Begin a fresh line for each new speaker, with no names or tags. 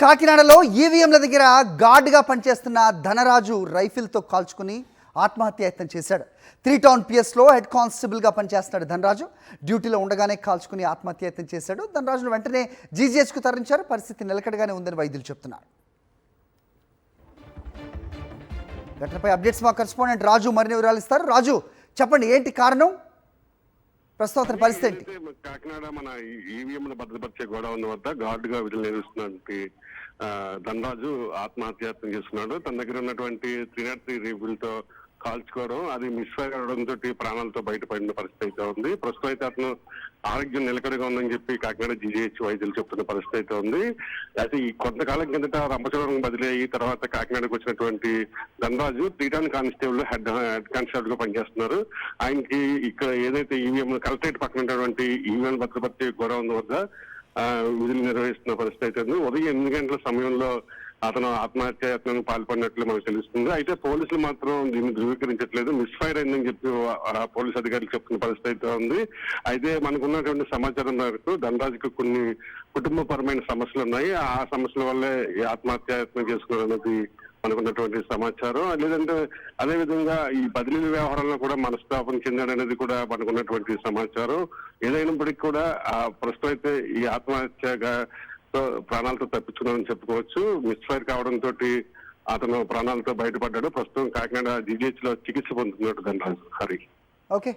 కాకినాడలో ఈవీఎంల దగ్గర గార్డ్గా పనిచేస్తున్న ధనరాజు రైఫిల్తో కాల్చుకుని ఆత్మహత్యాయత్నం చేశాడు. 3 టౌన్ పిఎస్లో హెడ్ కానిస్టేబుల్గా పనిచేస్తున్నాడు ధనరాజు. డ్యూటీలో ఉండగానే కాల్చుకుని ఆత్మహత్యాయత్నం చేశాడు. ధనరాజును వెంటనే జీజీహెచ్కు తరలించారు. పరిస్థితి నిలకడగానే ఉందని వైద్యులు చెప్తున్నారు. ఘటనపై అప్డేట్స్ మా కరెస్పాండెంట్ రాజు మరిన్ని వివరాలు ఇస్తారు. రాజు, చెప్పండి, ఏంటి కారణం, ప్రస్తుతం పరిస్థితి ఏంటి?
కాకినాడ మన ఈవీఎంను భద్రపరిచే గోడౌన్ వద్ద గార్డుగా విధులు నిర్వహిస్తున్నటువంటి ధనరాజు ఆత్మహత్యాయత్నం చేసుకున్నాడు. తన దగ్గర ఉన్నటువంటి 303 రీఫిల్తో కాల్చుకోవడం, అది మిస్ఫైర్ అవడంతో ప్రాణాలతో బయటపడిన పరిస్థితి అయితే ఉంది. ప్రస్తుతం అయితే అతను ఆరోగ్యం నిలకడగా ఉందని చెప్పి కాకినాడ జీజీహెచ్ వైద్యులు చెప్తున్న పరిస్థితి అయితే ఉంది. అయితే ఈ కొంతకాలం కిందట రంపచోడవరం బదిలీ అయ్యి తర్వాత కాకినాడకు వచ్చినటువంటి Dhanraj 3 town constable head constable గా పనిచేస్తున్నారు. ఆయనకి ఇక్కడ ఏదైతే ఈవీఎం కలెక్టరేట్ పక్కన ఉన్నటువంటి ఈవీఎం భద్రపరిచే గోడౌన్ వద్ద విధులు నిర్వహిస్తున్న పరిస్థితి అయితే ఉంది. ఉదయం 8 గంటల సమయంలో అతను ఆత్మహత్యాయత్నానికి పాల్పడినట్లు మనకు తెలుస్తుంది. అయితే పోలీసులు మాత్రం దీన్ని ధృవీకరించట్లేదు. మిస్ఫైర్ అయిందని చెప్పి పోలీసు అధికారులు చెప్తున్న పరిస్థితి అయితే ఉంది. అయితే మనకున్నటువంటి సమాచారం మేరకు ధనరాజుకు కొన్ని కుటుంబపరమైన సమస్యలు ఉన్నాయి. ఆ సమస్యల వల్లే ఈ ఆత్మహత్యాయత్నం చేసుకోవడం అనేది మనకున్నటువంటి సమాచారం. లేదంటే అదేవిధంగా ఈ బదిలీ వ్యవహారంలో కూడా మనస్తాపం చెందాడనేది కూడా మనకున్నటువంటి సమాచారం. ఏదైనప్పటికీ కూడా ప్రస్తుతం అయితే ఈ ఆత్మహత్యగా ప్రాణాలతో తప్పించుకున్నామని చెప్పుకోవచ్చు. మిస్ఫైర్ కావడంతో అతను ప్రాణాలతో బయటపడ్డాడు. ప్రస్తుతం కాకినాడ జీజీహెచ్ లో చికిత్స పొందుతున్నట్టు ధనరాజు. హరి.
ఓకే.